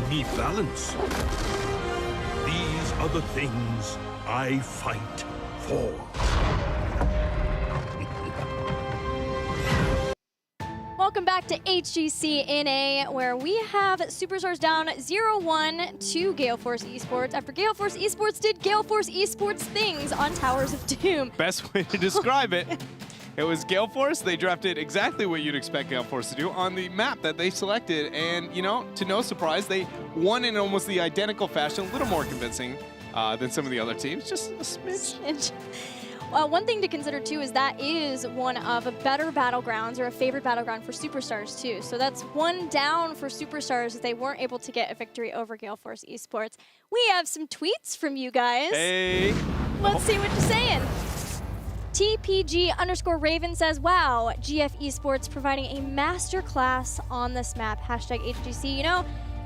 me balance. These are the things I fight for. Welcome back to HGC NA, where we have Superstars down 0-1 to Gale Force Esports after Gale Force Esports did Gale Force Esports things on Towers of Doom. Best way to describe it. It was Gale Force. They drafted exactly what you'd expect Gale Force to do on the map that they selected. And, you know, to no surprise, they won in almost the identical fashion, a little more convincing than some of the other teams. Just a smidge. One thing to consider, too, is that is one of a better battlegrounds or a favorite battleground for Superstars, too. So that's one down for Superstars if they weren't able to get a victory over Gale Force Esports. We have some tweets from you guys. Hey. Let's see what you're saying. TPG_Raven says, wow, GF Esports providing a masterclass on this map. Hashtag HGC. You know,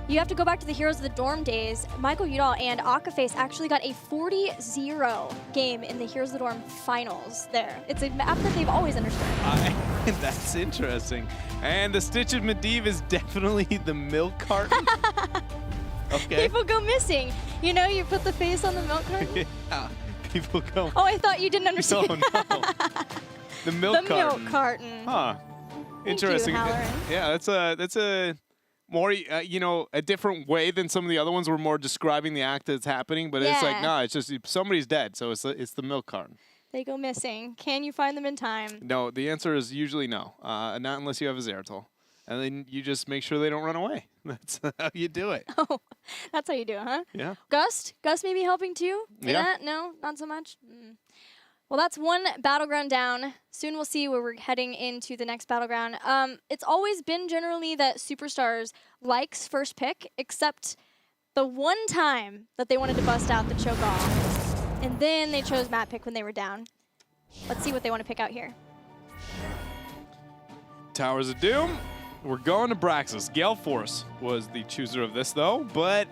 you have to go back to the Heroes of the Dorm days. Michael Udall and Akaface actually got a 40-0 game in the Heroes of the Dorm finals there. It's a map that they've always understood. That's interesting. And the Stitch of Medivh is definitely the milk carton. Okay. People go missing. You know, you put the face on the milk carton? Yeah. People go. Oh, I thought you didn't understand. Oh, no. The milk carton. Milk carton. Huh. Interesting. Yeah, that's a more, you know, a different way than some of the other ones. We're more describing the act that's happening, but it's like, no, it's just somebody's dead, so it's the milk carton. They go missing. Can you find them in time? No, the answer is usually no. Not unless you have a Zeratul. And then you just make sure they don't run away. That's how you do it. Oh, that's how you do it, huh? Yeah. Gust may be helping too? Yeah. No, not so much? Well, that's one battleground down. Soon we'll see where we're heading into the next battleground. It's always been generally that Superstars likes first pick, except the one time that they wanted to bust out the Cho'Gall. And then they chose map pick when they were down. Let's see what they want to pick out here. Towers of Doom. We're going to Braxis. Gale Force was the chooser of this, though. But,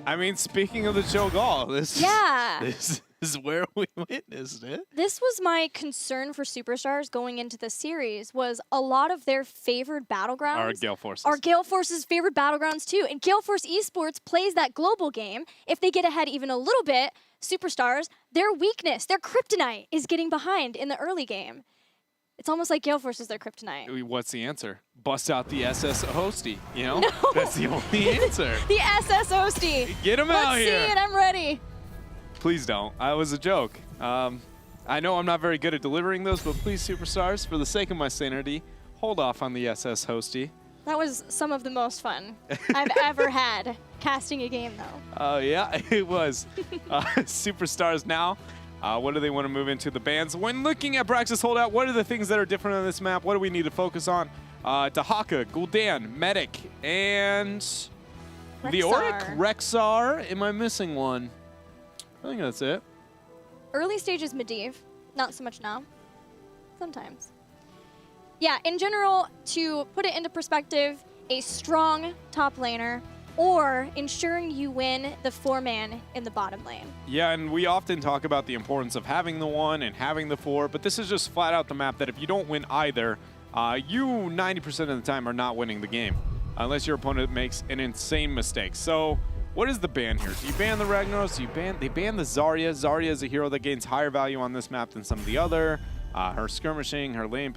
I mean, speaking of the Cho'Gall, this is where we witnessed it. This was my concern for Superstars going into the series, was a lot of their favored battlegrounds Are Gale Force's. are Gale Force's favorite battlegrounds, too. And Gale Force Esports plays that global game. If they get ahead even a little bit, Superstars, their weakness, their kryptonite is getting behind in the early game. It's almost like Gale Force is their kryptonite. What's the answer? Bust out the SS Hosty, you know? No. That's the only answer. The SS Hosty. Get him out here. Let's see it. I'm ready. Please don't. I was a joke. I know I'm not very good at delivering those, but please, Superstars, for the sake of my sanity, hold off on the SS Hosty. That was some of the most fun I've ever had casting a game, though. Oh, yeah, it was. Superstars now. What do they want to move into the bans? When looking at Braxis Holdout, what are the things that are different on this map? What do we need to focus on? Dahaka, Gul'dan, Medic, and Leoric, Rexar. Am I missing one? I think that's it. Early stages Medivh, not so much now. Sometimes. Yeah, in general, to put it into perspective, a strong top laner or ensuring you win the 4-man in the bottom lane. Yeah, and we often talk about the importance of having the 1 and having the 4, but this is just flat out the map that if you don't win either, you 90% of the time are not winning the game, unless your opponent makes an insane mistake. So what is the ban here? Do you ban the Ragnaros? They ban the Zarya. Zarya is a hero that gains higher value on this map than some of the other. Her skirmishing, her lane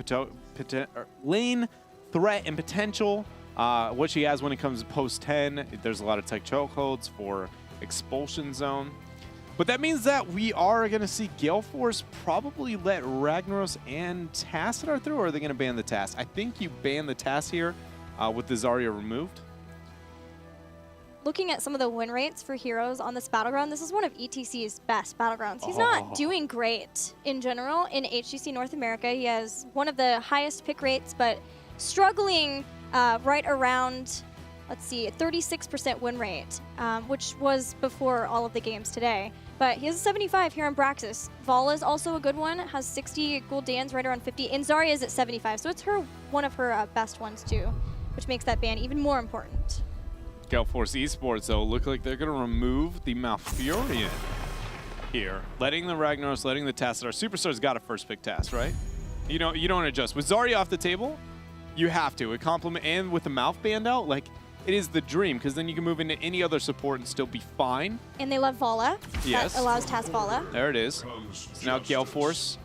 threat and potential, what she has when it comes to post 10, there's a lot of tech chokeholds for expulsion zone. But that means that we are going to see Gale Force probably let Ragnaros and Tassadar through, or are they going to ban the Tass? I think you ban the Tass here with the Zarya removed. Looking at some of the win rates for heroes on this battleground, this is one of ETC's best battlegrounds. He's not doing great in general in HGC North America. He has one of the highest pick rates, but struggling right around, let's see, 36% win rate, which was before all of the games today. But he has a 75 here on Braxis. Vala is also a good one, has 60, Gul'dan's right around 50, and Zarya is at 75, so it's one of her best ones too, which makes that ban even more important. Gale Force Esports, though, look like they're going to remove the Malfurion here. Letting the Ragnaros, letting the Tassadar. Superstar's got a first pick Tass, right? You don't adjust. With Zarya off the table, you have to. It complement, and with the mouth banned out, like, it is the dream, because then you can move into any other support and still be fine. And they love Vala. Yes. That allows TAS Vala. There it is. So now Gale Force.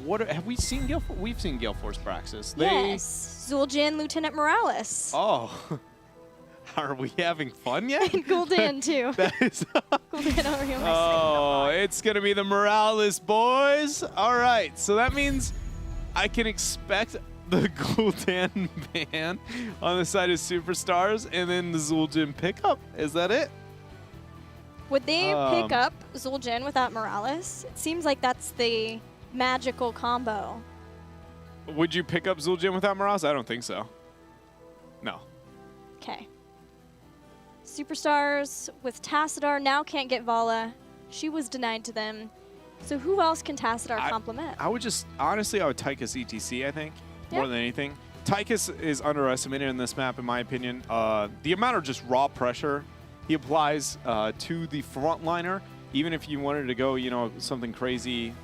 Have we seen Gale Force? We've seen Gale Force Braxis. Yes. Zul'jin, Lieutenant Morales. Oh. Are we having fun yet? And Gul'dan, too. That is. Gul'dan over here. Oh, it's going to be the Morales boys. All right. So that means I can expect the Gul'dan ban on the side of Superstars and then the Zul'jin pickup. Is that it? Would they pick up Zul'jin without Morales? It seems like that's the magical combo. Would you pick up Zul'jin without Morales? I don't think so. No. Okay. Superstars with Tassadar now can't get Vala. She was denied to them. So who else can Tassadar complement? I would just, honestly, I would Tychus ETC, I think, more than anything. Tychus is underestimated in this map, in my opinion. The amount of just raw pressure he applies to the frontliner, even if you wanted to go, you know, something crazy,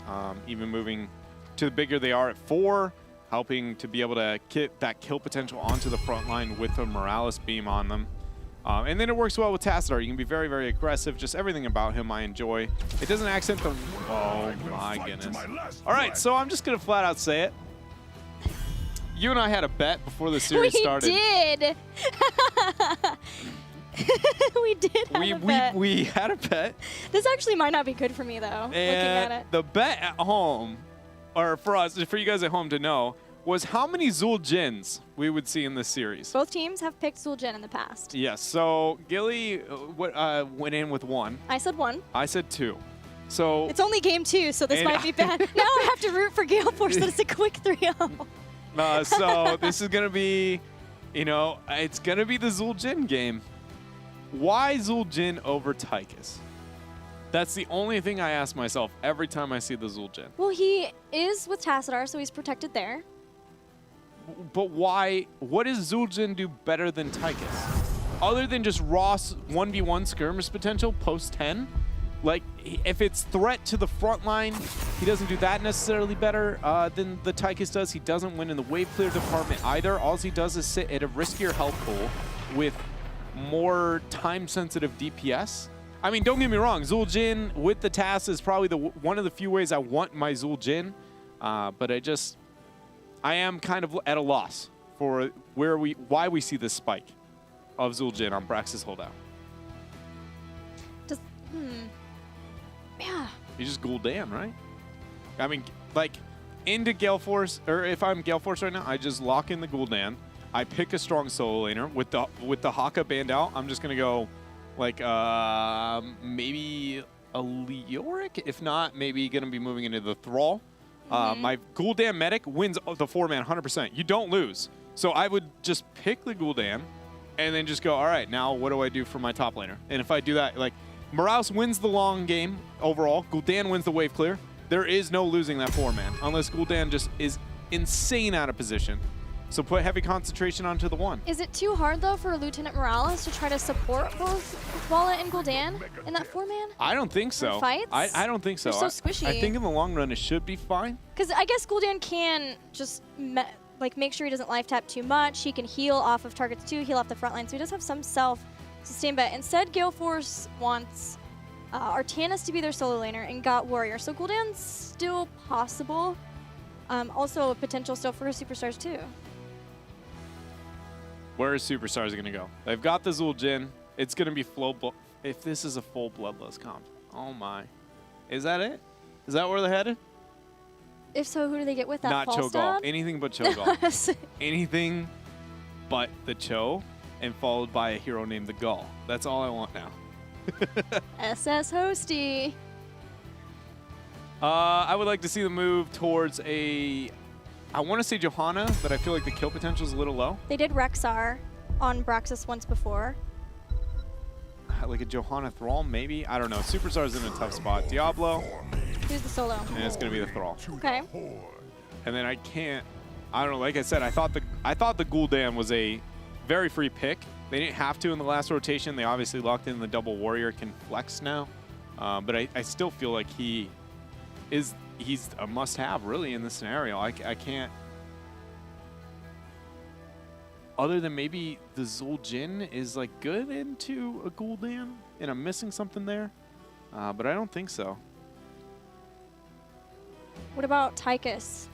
even moving to the bigger they are at 4, helping to be able to get that kill potential onto the front line with a Morales beam on them. And then it works well with Tassadar. You can be very, very aggressive. Just everything about him I enjoy. It doesn't accent the... Oh, my goodness. All right, so I'm just going to flat out say it. You and I had a bet before the series started. We did. We did have a bet. We had a bet. This actually might not be good for me, though, looking at it. The bet at home, or for us, for you guys at home to know, was how many Zul'jins we would see in this series. Both teams have picked Zul'jin in the past. Yes, so Gilly went in with 1. I said 1. I said 2. So it's only game 2, so this might be bad. Now I have to root for Gale Force that it's a quick 3-0. So this is going to be, you know, it's going to be the Zul'jin game. Why Zul'jin over Tychus? That's the only thing I ask myself every time I see the Zul'jin. Well, he is with Tassadar, so he's protected there. But why? What does Zul'jin do better than Tychus? Other than just raw 1v1 skirmish potential post 10? Like, if it's threat to the front line, he doesn't do that necessarily better than the Tychus does. He doesn't win in the wave clear department either. All he does is sit at a riskier health pool with more time-sensitive DPS. I mean, don't get me wrong, Zul'jin with the TAS is probably one of the few ways I want my Zul'jin, but I am kind of at a loss for why we see this spike of Zul'jin on Braxis Holdout. Yeah. You just Gul'dan, right? I mean, like, into Gale Force, or if I'm Gale Force right now, I just lock in the Gul'dan. I pick a strong solo laner with the Haka band out. I'm just gonna go like maybe a Leoric. If not, maybe gonna be moving into the Thrall. My Gul'dan medic wins the 4-man 100%. You don't lose. So I would just pick the Gul'dan and then just go, all right, now what do I do for my top laner? And if I do that, like, Morales wins the long game overall. Gul'dan wins the wave clear. There is no losing that 4-man unless Gul'dan just is insane out of position. So put heavy concentration onto the 1. Is it too hard, though, for Lieutenant Morales to try to support both Vala and Gul'dan in that 4-man? I don't think so. Fights? I don't think so. They're so squishy. I think in the long run it should be fine. Because I guess Gul'dan can just make sure he doesn't life tap too much. He can heal off of targets too, heal off the front line. So he does have some self-sustain, but instead Gale Force wants Artanis to be their solo laner and got Warrior. So Gul'dan's still possible. Also a potential still for his Superstars too. Where is Superstars going to go? They've got the Zul'jin. It's going to be if this is a full Bloodlust comp. Oh my. Is that it? Is that where they're headed? If so, who do they get with that? Not Fall Cho'Gall. stab? Anything but Cho'Gall. Anything but the Cho, and followed by a hero named the Gull. That's all I want now. SS Hosty. I would like to see the move towards I want to say Johanna, but I feel like the kill potential is a little low. They did Rexar on Braxis once before. Like a Johanna Thrall, maybe? I don't know. Superstar's in a tough spot. Diablo. Who's the solo? And it's going to be the Thrall. Okay. And then I don't know, like I said, I thought the Gul'dan was a very free pick. They didn't have to in the last rotation. They obviously locked in the double warrior, can flex now. But I still feel like he's a must-have, really, in this scenario. I can't... other than maybe the Zul'jin is like good into a Gul'dan, and I'm missing something there, but I don't think so. What about Tychus?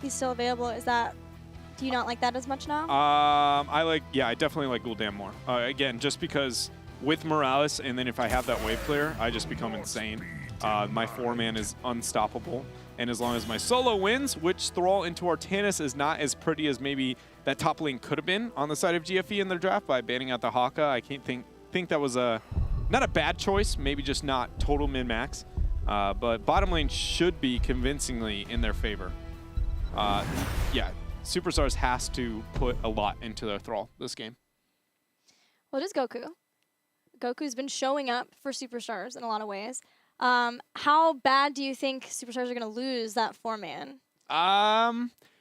He's still available. Do you not like that as much now? I definitely like Gul'dan more. Again, just because with Morales, and then if I have that wave clear, I just become insane. My 4-man is unstoppable. And as long as my solo wins, which Thrall into Artanis is not as pretty as maybe that top lane could have been on the side of GFE in their draft by banning out the Haka. I can't think that was not a bad choice, maybe just not total min-max. But bottom lane should be convincingly in their favor. Yeah, Superstars has to put a lot into their Thrall this game. Well, it is Goku. Goku's been showing up for Superstars in a lot of ways. How bad do you think Superstars are going to lose that 4-man?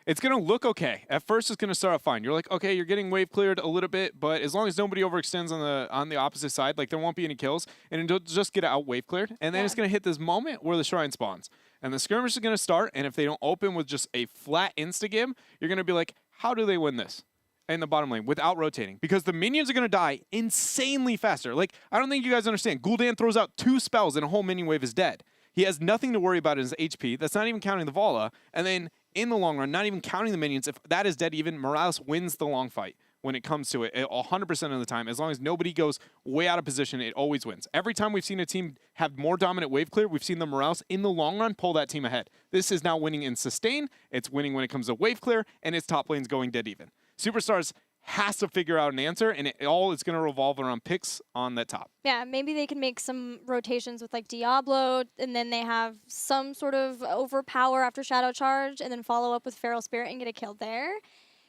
It's going to look okay. At first, it's going to start out fine. You're like, okay, you're getting wave cleared a little bit, but as long as nobody overextends on the opposite side, like there won't be any kills, and it'll just get out wave cleared, and then it's going to hit this moment where the shrine spawns. And the skirmish is going to start, and if they don't open with just a flat insta-gim, you're going to be like, how do they win this? In the bottom lane without rotating, because the minions are going to die insanely faster. Like, I don't think you guys understand. Gul'dan throws out 2 spells and a whole minion wave is dead. He has nothing to worry about in his HP. That's not even counting the Vala. And then in the long run, not even counting the minions, if that is dead even, Morales wins the long fight when it comes to it 100% of the time. As long as nobody goes way out of position, it always wins. Every time we've seen a team have more dominant wave clear, we've seen the Morales in the long run pull that team ahead. This is now winning in sustain. It's winning when it comes to wave clear, and its top lane's going dead even. Superstars has to figure out an answer, and it's going to revolve around picks on the top. Yeah, maybe they can make some rotations with like Diablo, and then they have some sort of overpower after Shadow Charge, and then follow up with Feral Spirit and get a kill there.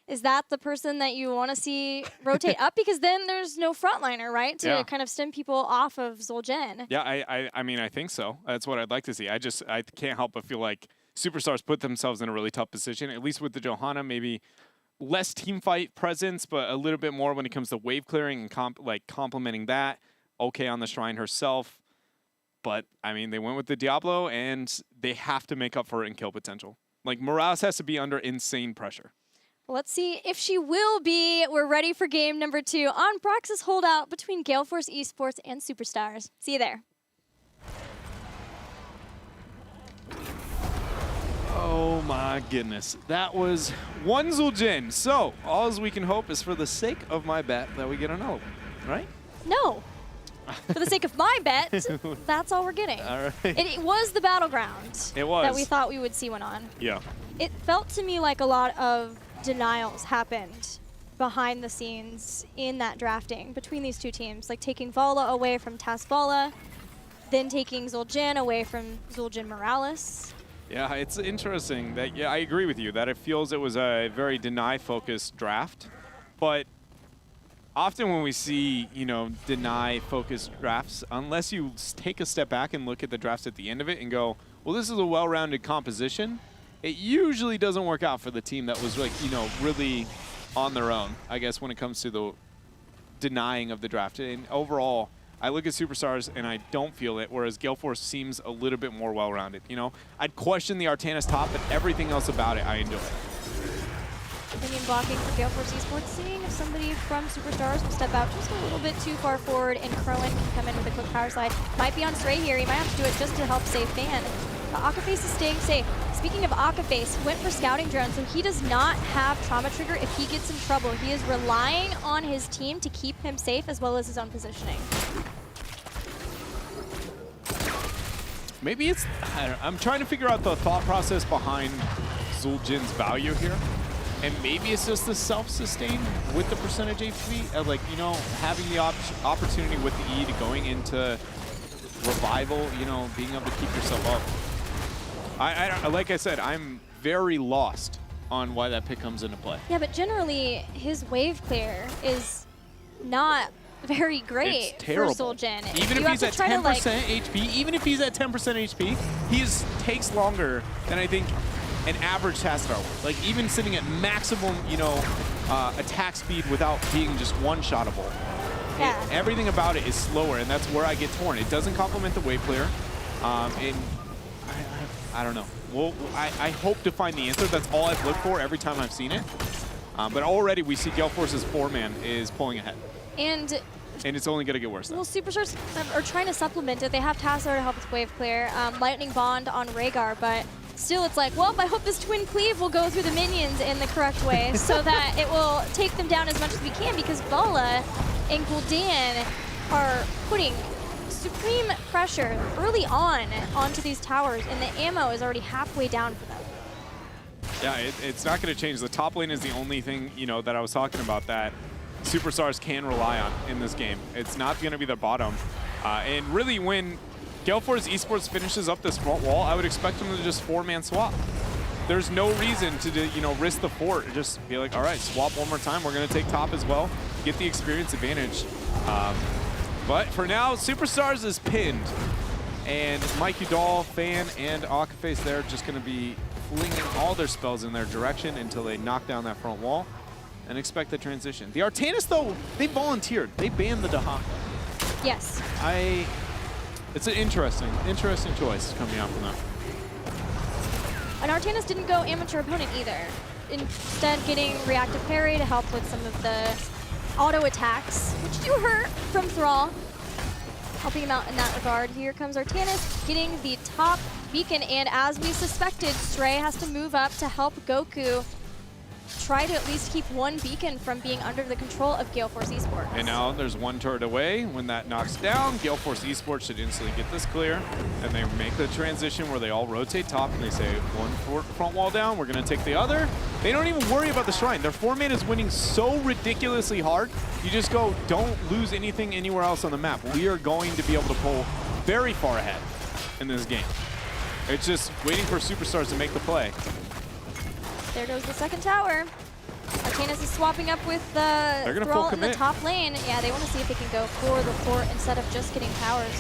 Is that the person that you want to see rotate up? Because then there's no frontliner, right? To kind of stem people off of Zul'jin. Yeah, I mean, I think so. That's what I'd like to see. I can't help but feel like Superstars put themselves in a really tough position, at least with the Johanna, maybe less team fight presence, but a little bit more when it comes to wave clearing and complementing that. Okay on the Shrine herself. But, I mean, they went with the Diablo, and they have to make up for it in kill potential. Like, Morales has to be under insane pressure. Let's see if she will be. We're ready for game number 2 on Braxis Holdout between Gale Force Esports and Superstars. See you there. Oh my goodness. That was one Zul'jin. So, all we can hope is for the sake of my bet that we get another one, right? No. For the sake of my bet, that's all we're getting. All right. It was the battleground. It was. That we thought we would see one on. Yeah. It felt to me like a lot of denials happened behind the scenes in that drafting between these two teams, like taking Vala away from Vala, then taking Zul'jin away from Zul'jin Morales. Yeah, it's interesting that, I agree with you that it feels it was a very deny-focused draft, but often when we see, deny-focused drafts, unless you take a step back and look at the drafts at the end of it and go, well, this is a well-rounded composition, it usually doesn't work out for the team that was, like, really on their own, I guess, when it comes to the denying of the draft. And overall, I look at Superstars and I don't feel it, whereas Gale Force seems a little bit more well-rounded. I'd question the Artanis top, but everything else about it, I enjoy. Minion blocking for Gale Force Esports, seeing if somebody from Superstars will step out just a little bit too far forward, and Crowan can come in with a quick power slide. Might be on Stray here. He might have to do it just to help save Fan. But Akaface is staying safe. Speaking of Akaface, went for scouting drone, so he does not have trauma trigger if he gets in trouble. He is relying on his team to keep him safe as well as his own positioning. Maybe it's, I'm trying to figure out the thought process behind Zul'jin's value here. And maybe it's just the self-sustain with the percentage HP, having the opportunity with the E to going into revival, being able to keep yourself up. Like I said, I'm very lost on why that pick comes into play. Yeah, but generally, his wave clear is not very great it's terrible. for Zul'jin. Even if he's at 10% HP, even if he's at 10% HP, he takes longer than I think an average Tassadar would. Like, even sitting at maximum, attack speed without being just one-shottable. Yeah. Everything about it is slower, and that's where I get torn. It doesn't complement the wave clear, and I don't know. Well, I hope to find the answer. That's all I've looked for every time I've seen it. But already we see Gale Force's 4-man is pulling ahead. And it's only going to get worse. Well, Superstars are trying to supplement it. They have Tassar to help with wave clear, Lightning Bond on Rhaegar, but still it's like, well, I hope this Twin Cleave will go through the minions in the correct way so that it will take them down as much as we can, because Bala and Gul'dan are putting supreme pressure early on onto these towers, and the ammo is already halfway down for them. Yeah, it's not going to change. The top lane is the only thing, you know, that I was talking about that Superstars can rely on in this game. It's not going to be the bottom. And really, when Gale Force Esports finishes up this front wall, I would expect them to just 4-man swap. There's no reason to, you know, risk the fort. Just be like, all right, swap one more time. We're going to take top as well. Get the experience advantage. But for now, Superstars is pinned. And Mike Udall, Fan, and Akaface there just going to be flinging all their spells in their direction until they knock down that front wall and expect the transition. The Artanis, though, they volunteered. They banned the Dahaka. Yes. It's an interesting choice coming out from them. And Artanis didn't go amateur opponent either. Instead, getting reactive parry to help with some of the auto attacks, which do hurt from Thrall. Helping him out in that regard. Here comes Artanis getting the top beacon, and as we suspected, Stray has to move up to help Goku try to at least keep one beacon from being under the control of Gale Force Esports. And now there's one turret away. When that knocks down, Gale Force Esports should instantly get this clear. And they make the transition where they all rotate top and they say, one front wall down, we're going to take the other. They don't even worry about the shrine. Their 4-man is winning so ridiculously hard. You just go, don't lose anything anywhere else on the map. We are going to be able to pull very far ahead in this game. It's just waiting for Superstars to make the play. There goes the second tower. Artanis is swapping up with Thrall in the top lane. Yeah, they want to see if they can go for the fort instead of just getting towers.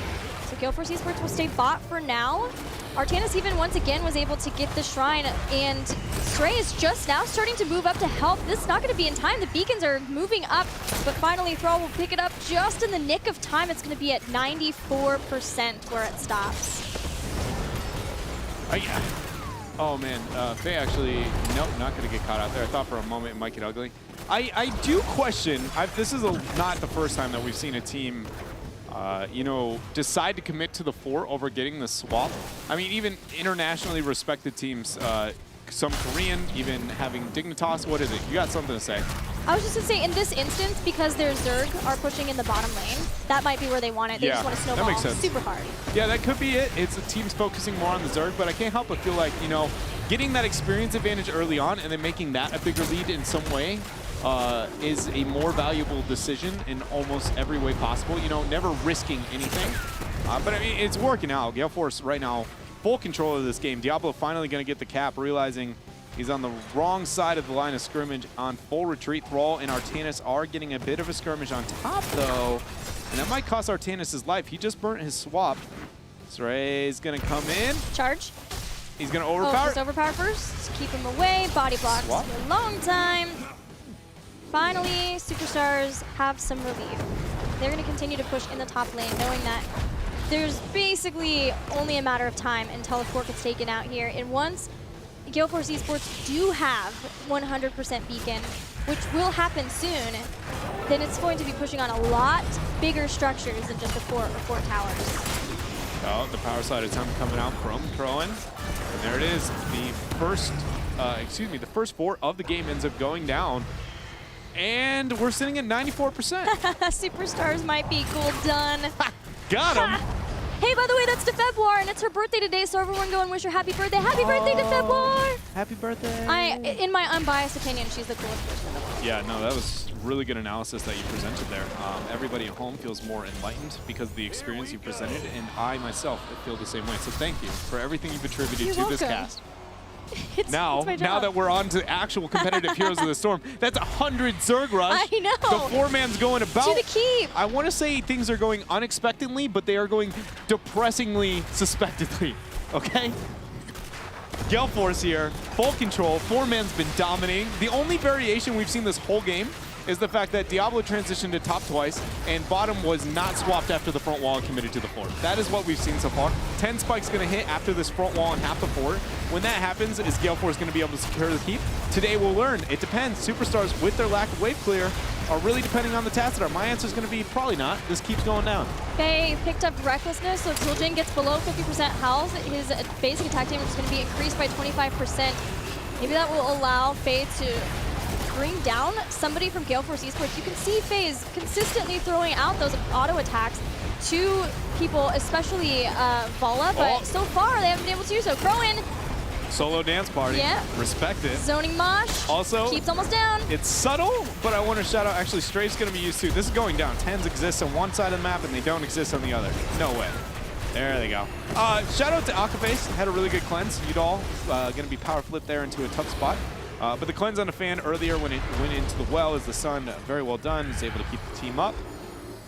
So Gale Force Esports will stay bot for now. Artanis even once again was able to get the shrine, and Stray is just now starting to move up to help. This is not going to be in time. The beacons are moving up, but finally Thrall will pick it up just in the nick of time. It's going to be at 94% where it stops. Oh man, Faye actually, nope, not going to get caught out there. I thought for a moment it might get ugly. I do question, this is not the first time that we've seen a team, you know, decide to commit to the fort over getting the swap. I mean, even internationally respected teams, some Korean, even having Dignitas, what is it? You got something to say? I was just going to say, in this instance, because their Zerg are pushing in the bottom lane, that might be where they want it. They just want to snowball super hard. Yeah, that could be it. It's the team's focusing more on the Zerg, but I can't help but feel like, you know, getting that experience advantage early on and then making that a bigger lead in some way is a more valuable decision in almost every way possible. You know, never risking anything. But I mean, it's working out. Gale Force right now, full control of this game. Diablo finally going to get the cap, realizing he's on the wrong side of the line of scrimmage on full retreat. Thrall and Artanis are getting a bit of a skirmish on top, though. And that might cost Artanis his life. He just burnt his swap. Stray's going to come in. Charge. He's going to overpower. Just overpower first. Keep him away. Body blocks for a long time. Finally, Superstars have some relief. They're going to continue to push in the top lane, knowing that there's basically only a matter of time until the fort gets taken out here. And once Gale Force Esports do have 100% beacon, which will happen soon, then it's going to be pushing on a lot bigger structures than just a fort or 4 towers. Oh, the power side attempt coming out from Crowan. And there it is. The first fort of the game ends up going down. And we're sitting at 94%. Superstars might be Gul'dan. Got him. Hey, by the way, that's Februar, and it's her birthday today, so everyone go and wish her happy birthday. Happy birthday to Februar! Happy birthday. In my unbiased opinion, she's the coolest person in the world. Yeah, no, that was really good analysis that you presented there. Everybody at home feels more enlightened because of the experience you presented, and I myself feel the same way. So thank you for everything you've attributed to this cast. Now that we're on to actual competitive Heroes of the Storm, that's 100 Zerg Rush. I know. The 4-man's going about. To the keep. I want to say things are going unexpectedly, but they are going depressingly suspectedly. Okay? Gale Force here, full control. 4-man's been dominating. The only variation we've seen this whole game is the fact that Diablo transitioned to top twice, and bottom was not swapped after the front wall and committed to the floor. That is what we've seen so far. 10 spikes going to hit after this front wall and half the floor. When that happens, is Gale Force going to be able to secure the keep? Today we'll learn. It depends. Superstars, with their lack of wave clear, are really depending on the Tassadar. My answer is going to be probably not. This keeps going down. Faye picked up Recklessness, so if Zul'jin gets below 50% health, his basic attack damage is going to be increased by 25%. Maybe that will allow Faye to bring down somebody from Gale Force Esports. You can see Faye is consistently throwing out those auto attacks to people, especially Vala, but so far they haven't been able to do so. Crowin. Solo dance party. Yeah. Respect it. Zoning Mosh. Also, keeps almost down. It's subtle, but I want to shout out, actually, Strafe's going to be used too. This is going down. 10s exist on one side of the map, and they don't exist on the other. No way. There they go. Shout out to Akaface. Had a really good cleanse. Udall going to be power flipped there into a tough spot. But the cleanse on the fan earlier when it went into the well is the sun. Very well done. He's able to keep the team up.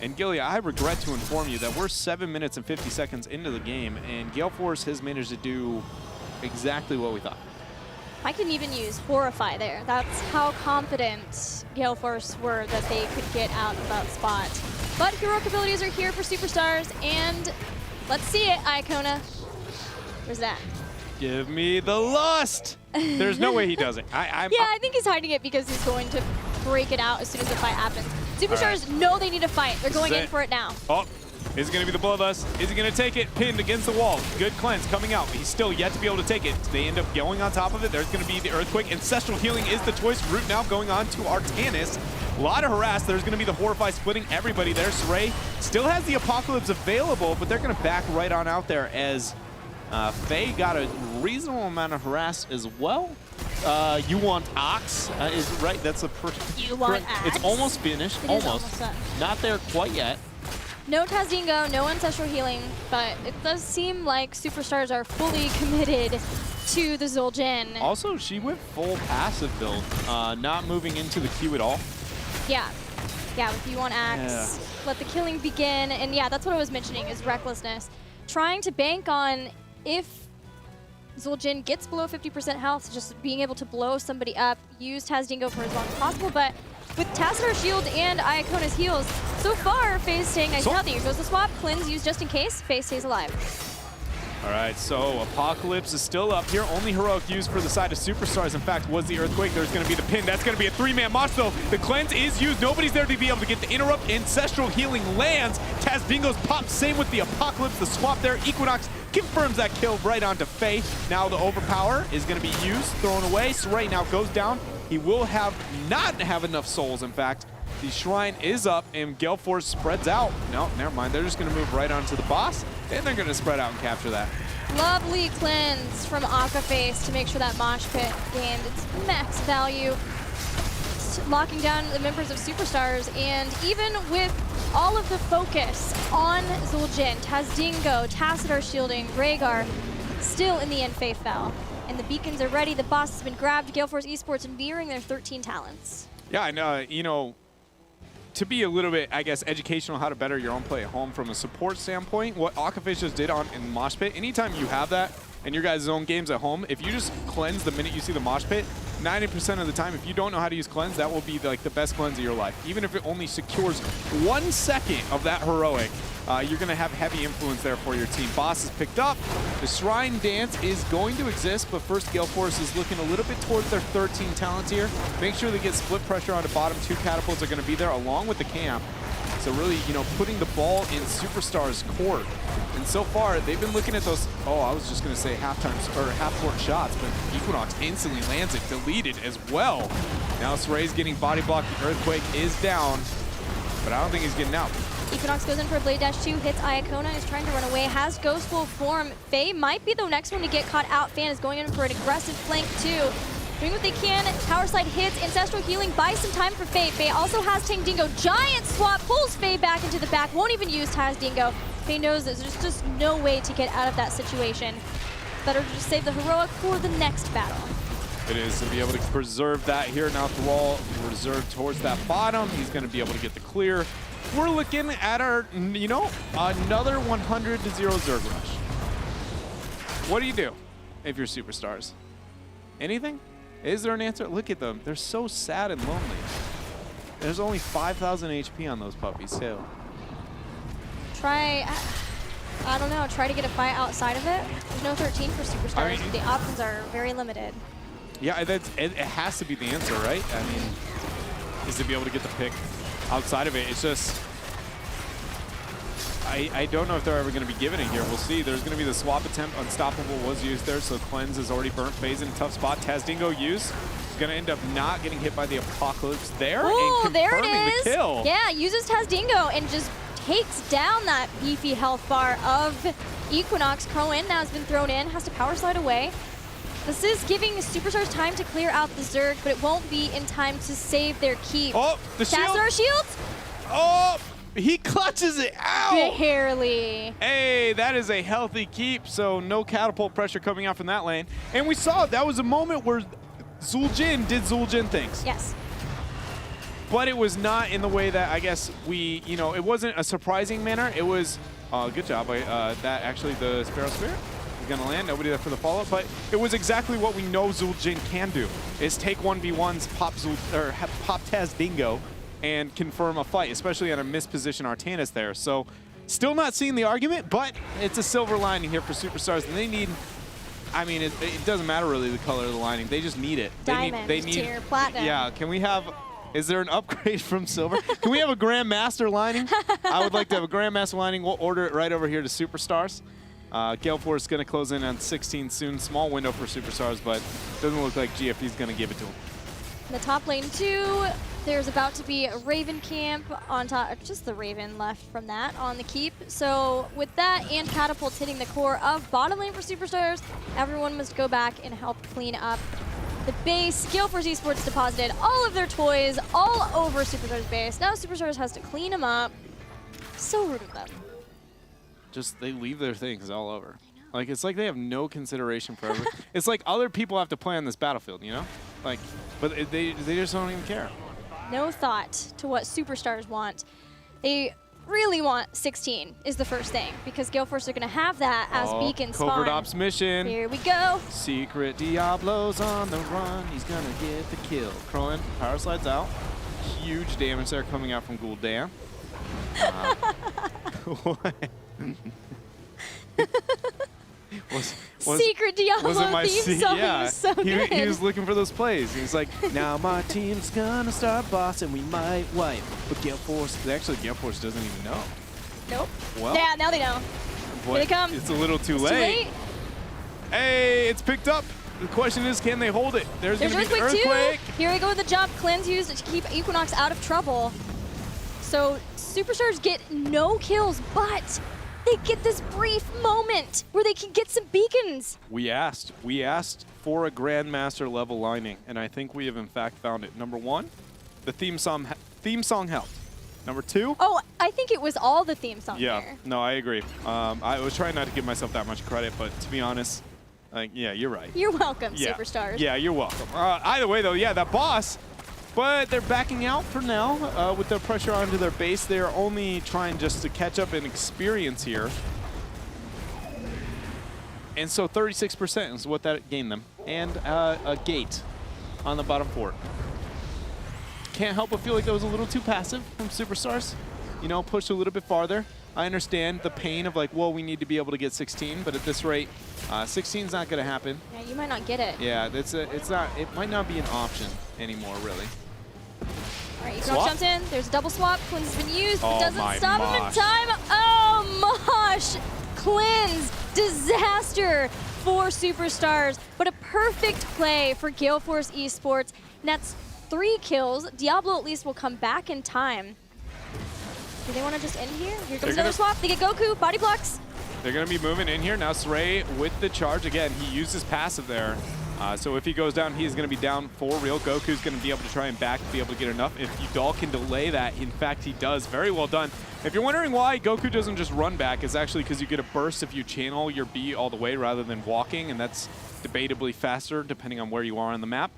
And Gilly, I regret to inform you that we're 7 minutes and 50 seconds into the game, and Gale Force has managed to do exactly what we thought. I can even use Horrify there. That's how confident Gale Force were that they could get out of that spot. But heroic abilities are here for Superstars, and let's see it, Iacona. Where's that? Give me the lust! There's no way he does it. I think he's hiding it because he's going to break it out as soon as the fight happens. Superstars know they need to fight. They're going in for it now. Oh, is it going to be the Bloodlust? Is he going to take it? Pinned against the wall. Good cleanse coming out. He's still yet to be able to take it. They end up going on top of it. There's going to be the Earthquake. Ancestral Healing is the choice. Root now going on to Artanis. A lot of harass. There's going to be the Horrify splitting everybody there. Saray still has the Apocalypse available, but they're going to back right on out there as Faye got a reasonable amount of harass as well. You want Ox is right. That's a You want Ox. It's almost finished. It almost done. Not there quite yet. No Tazdingo, no Ancestral Healing, but it does seem like Superstars are fully committed to the Zul'jin. Also, she went full passive build, not moving into the queue at all. Yeah, with you on Axe, let the killing begin, and yeah, that's what I was mentioning, is Recklessness. Trying to bank on, if Zul'jin gets below 50% health, just being able to blow somebody up, use Tazdingo for as long as possible, but with Tassadar's shield and Iacona's heals, so far, Faye's staying nice and healthy. Here goes the swap, cleanse used just in case, Faye stays alive. All right, so Apocalypse is still up here. Only heroic used for the side of Superstars, in fact, was the Earthquake. There's going to be the pin. That's going to be a 3-man mosh, though. The cleanse is used. Nobody's there to be able to get the interrupt. Ancestral Healing lands. Tazdingo's pop. Same with the Apocalypse. The swap there. Equinox confirms that kill right onto Faye. Now the Overpower is going to be used, thrown away. Saray now goes down. He will not have enough souls, in fact. The Shrine is up, and Gale Force spreads out. No, never mind. They're just going to move right onto the boss, and they're going to spread out and capture that. Lovely cleanse from Akaface to make sure that Mosh Pit gained its max value. Locking down the members of Superstars, and even with all of the focus on Zul'jin, Tazdingo, Tassadar shielding, Rhaegar, still in the end Faye fell. And the beacons are ready. The boss has been grabbed. Gale Force Esports nearing their 13 talents. Yeah, and you know, to be a little bit, I guess, educational how to better your own play at home from a support standpoint, what Akaface just did in Mosh Pit, anytime you have that in your guys' own games at home, if you just cleanse the minute you see the Mosh Pit, 90% of the time, if you don't know how to use cleanse, that will be like the best cleanse of your life. Even if it only secures 1 second of that heroic, you're going to have heavy influence there for your team. Boss is picked up. The Shrine Dance is going to exist, but first Gale Force is looking a little bit towards their 13 talents here. Make sure they get split pressure on the bottom. 2 catapults are going to be there along with the camp. So really, you know, putting the ball in Superstars' court. And so far, they've been looking at those, I was just going to say half-court shots, but Equinox instantly lands it, deleted as well. Now Saray's getting body blocked. The Earthquake is down, but I don't think he's getting out. Equinox goes in for a Blade Dash 2, hits Iacona, is trying to run away, has Ghostful form. Faye might be the next one to get caught out. Fan is going in for an aggressive flank too. Doing what they can, Power Slide hits, Ancestral Healing buys some time for Faye. Faye also has Tazdingo, giant swap, pulls Faye back into the back, won't even use Tazdingo. Faye knows there's just no way to get out of that situation. Better to just save the heroic for the next battle. It is to be able to preserve that here. Now Thrall reserved towards that bottom. He's going to be able to get the clear. We're looking at our, you know, another 100-0 Zerg rush. What do you do if you're Superstars? Anything? Is there an answer? Look at them. They're so sad and lonely. There's only 5,000 HP on those puppies, too. Try, I don't know, try to get a fight outside of it. There's no 13 for Superstars. I mean, the options are very limited. Yeah, it has to be the answer, right? I mean, is to be able to get the pick outside of it. It's just, I don't know if they're ever going to be given it here. We'll see. There's going to be the swap attempt. Unstoppable was used there, so Cleanse is already burnt. FaZe in a tough spot. Tazdingo use. He's going to end up not getting hit by the Apocalypse there. Oh, and there it confirming is. The kill. Yeah, uses Tazdingo and just takes down that beefy health bar of Equinox. Crowan now has been thrown in, has to power slide away. This is giving Superstars time to clear out the Zerg, but it won't be in time to save their keep. Oh, the shield. Our shields? Oh, he clutches it out. Barely. Hey, that is a healthy keep, so no catapult pressure coming out from that lane. And we saw that was a moment where Zul'jin did Zul'jin things. Yes. But it was not in the way that I guess we, it wasn't a surprising manner. It was, good job by that actually the Sparrow Spirit is going to land. Nobody there for the follow-up, but it was exactly what we know Zul'jin can do, is take 1v1s, pop Tazdingo, and confirm a fight, especially on a mispositioned Artanis there. So still not seeing the argument, but it's a silver lining here for Superstars, and they need, I mean, it doesn't matter really the color of the lining. They just need it. Diamond, tier, platinum. Yeah, can we have, is there an upgrade from silver? Can we have a Grandmaster lining? I would like to have a Grandmaster lining. We'll order it right over here to Superstars. Gale Force is going to close in on 16 soon. Small window for Superstars, but doesn't look like GFD's going to give it to him. In the top lane 2, there's about to be a Raven camp on top, just the Raven left from that on the keep. So with that and catapults hitting the core of bottom lane for Superstars, everyone must go back and help clean up the base. Gale Force Esports deposited all of their toys all over Superstars base. Now Superstars has to clean them up. So rude of them. Just, they leave their things all over. Like, it's like they have no consideration for everything. It's like other people have to play on this battlefield, you know? Like, but they just don't even care. No thought to what Superstars want. They really want 16 is the first thing, because Gale Force are going to have that as beacon spawn. Covert Ops mission. Here we go. Secret Diablo's on the run. He's going to get the kill. Crowan, power slides out. Huge damage there coming out from Gul'dan. Secret Diablo theme song. Yeah, So good. he was looking for those plays. He's like, now my team's gonna start bossing, we might wipe. But Gale Force, actually Gale Force doesn't even know. Nope. Well, yeah, now they know. Boy, Here they come. It's a little too It's late. Too late. Hey, it's picked up. The question is, can they hold it? There's gonna be the earthquake. Too. Here we go with the job Cleanse used to keep Equinox out of trouble. So Superstars get no kills, but they get this brief moment where they can get some beacons. We asked for a Grandmaster level lining, and I think we have in fact found it. Number 1, the theme song helped. Number 2. Oh, I think it was all the theme song. Yeah, there. no, I agree. I was trying not to give myself that much credit, but to be honest, yeah, you're right. You're welcome, Yeah. Superstars. Yeah, you're welcome. Either way, though, yeah, that boss. But they're backing out for now with the pressure onto their base. They're only trying just to catch up in experience here. And so 36% is what that gained them. And a gate on the bottom fort. Can't help but feel like that was a little too passive from Superstars. You know, pushed a little bit farther. I understand the pain of like, well, we need to be able to get 16, but at this rate, 16's not going to happen. Yeah, you might not get it. Yeah, it might not be an option anymore, really. All right, Equinox jumps in. There's a double swap. Cleanse has been used, but Oh, doesn't my stop him in mosh. time. Oh, mosh! Cleanse. Disaster for Superstars, but a perfect play for Gale Force Esports. And that's 3 kills. Diablo at least will come back in time. Do they want to just end here? Here comes another swap. They get Goku, body blocks. They're going to be moving in here. Now Saray with the charge. Again, he uses passive there. So if he goes down, he's going to be down for real. Goku's going to be able to try and back to be able to get enough. If Udal can delay that, in fact, he does. Very well done. If you're wondering why Goku doesn't just run back, it's actually because you get a burst if you channel your B all the way rather than walking, and that's debatably faster depending on where you are on the map.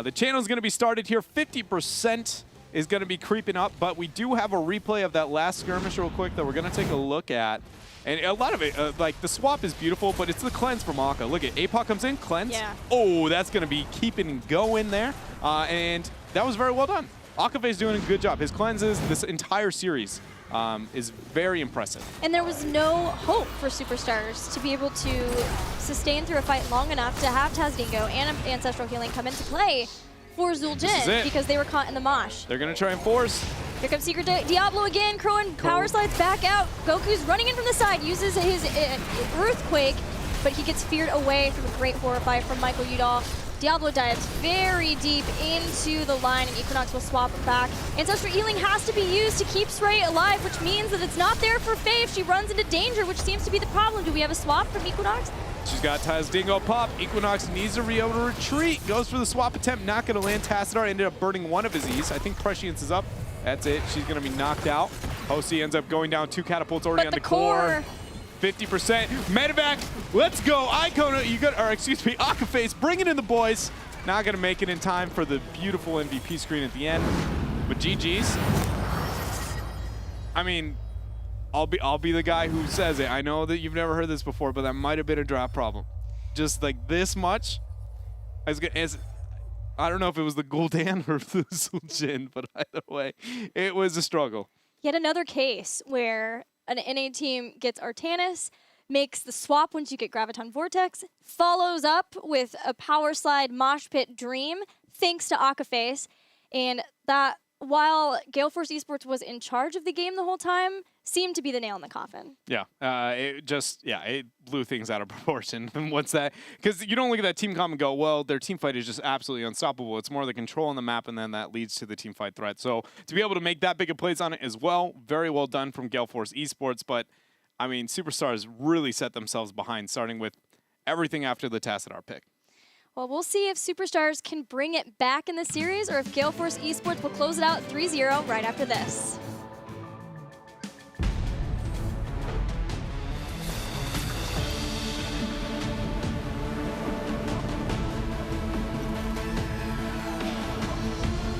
The channel is going to be started here. 50% is going to be creeping up, but we do have a replay of that last skirmish real quick that we're going to take a look at. And a lot of it, like the swap is beautiful, but it's the cleanse from Aka. Look at APOC comes in, cleanse. Yeah. Oh, that's going to be keeping going there. And that was very well done. Akave's doing a good job. His cleanses, this entire series, is very impressive. And there was no hope for Superstars to be able to sustain through a fight long enough to have Tazdingo and Ancestral Healing come into play for Zul'jin because they were caught in the mosh. They're going to try and force. Here comes Secret Diablo again. Crowan power slides back out. Goku's running in from the side, uses his Earthquake, but he gets feared away from a great Horrify from Michael Udall. Diablo dives very deep into the line, and Equinox will swap it back. Ancestral Healing has to be used to keep Stray alive, which means that it's not there for Faye if she runs into danger, which seems to be the problem. Do we have a swap from Equinox? She's got Tazdingo pop. Equinox needs to be able to retreat. Goes for the swap attempt, not going to land. Tassadar ended up burning one of his E's. I think Prescience is up. That's it. She's going to be knocked out. Hosi ends up going down 2 catapults already on the core. 50%. Medevac, let's go. Icona, Akaface, bringing in the boys. Not going to make it in time for the beautiful MVP screen at the end. But GG's. I mean, I'll be the guy who says it. I know that you've never heard this before, but that might have been a draft problem. Just like this much. I don't know if it was the Gul'dan or the Zul'jin, but either way, it was a struggle. Yet another case where an NA team gets Artanis, makes the swap once you get Graviton Vortex, follows up with a Power Slide Mosh Pit Dream, thanks to Akaface, and that, while Gale Force Esports was in charge of the game the whole time, seemed to be the nail in the coffin. Yeah, it blew things out of proportion. And what's that? Because you don't look at that team comp and go, well, their team fight is just absolutely unstoppable. It's more the control on the map, and then that leads to the team fight threat. So to be able to make that big of plays on it as well, very well done from Gale Force Esports. But, I mean, Superstars really set themselves behind, starting with everything after the Tassadar pick. Well, we'll see if Superstars can bring it back in the series or if Gale Force Esports will close it out 3-0 right after this.